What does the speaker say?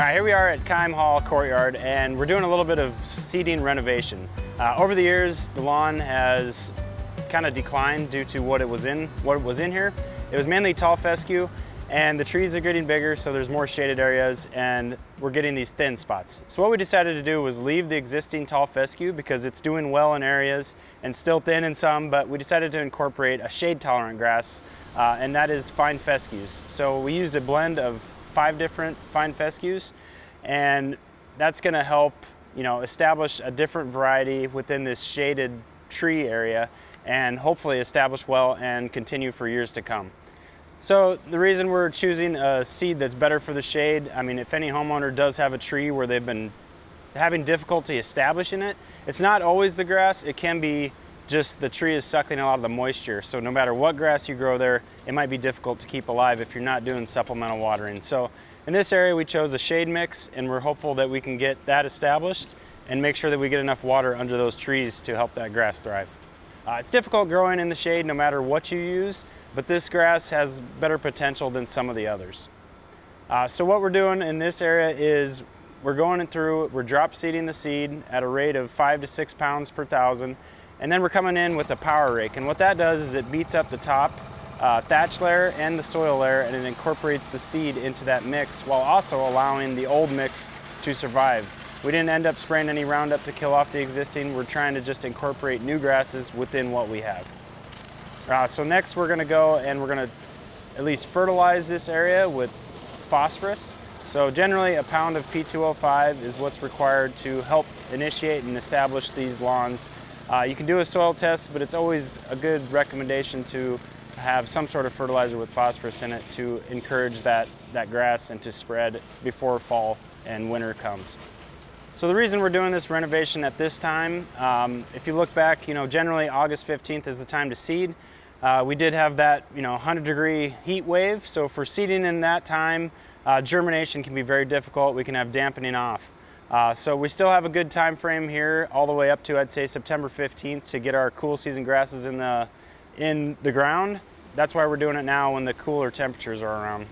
All right, here we are at Kime Hall Courtyard, and we're doing a little bit of seeding renovation. Over the years, the lawn has kind of declined due to what was in here. It was mainly tall fescue, and the trees are getting bigger, so there's more shaded areas, and we're getting these thin spots. So what we decided to do was leave the existing tall fescue because it's doing well in areas and still thin in some, but we decided to incorporate a shade-tolerant grass, and that is fine fescues. So we used a blend of 5 different fine fescues, and that's going to help, establish a different variety within this shaded tree area and hopefully establish well and continue for years to come. So the reason we're choosing a seed that's better for the shade, if any homeowner does have a tree where they've been having difficulty establishing it, it's not always the grass. It can be just the tree is sucking a lot of the moisture. So no matter what grass you grow there, it might be difficult to keep alive if you're not doing supplemental watering. So in this area, we chose a shade mix, and we're hopeful that we can get that established and make sure that we get enough water under those trees to help that grass thrive. It's difficult growing in the shade no matter what you use, but this grass has better potential than some of the others. So what we're doing in this area is we're going through, we're drop seeding the seed at a rate of 5 to 6 pounds per thousand. And then we're coming in with a power rake, and what that does is it beats up the top thatch layer and the soil layer, and it incorporates the seed into that mix while also allowing the old mix to survive. We didn't end up spraying any Roundup to kill off the existing. We're trying to just incorporate new grasses within what we have. So next we're going to go and we're going to at least fertilize this area with phosphorus. So generally a pound of P2O5 is what's required to help initiate and establish these lawns. You can do a soil test, but it's always a good recommendation to have some sort of fertilizer with phosphorus in it to encourage that grass and to spread before fall and winter comes. So the reason we're doing this renovation at this time, if you look back, generally August 15th is the time to seed. We did have that 100-degree heat wave, so for seeding in that time, germination can be very difficult. We can have dampening off. So we still have a good time frame here all the way up to, I'd say, September 15th to get our cool season grasses in the ground. That's why we're doing it now when the cooler temperatures are around.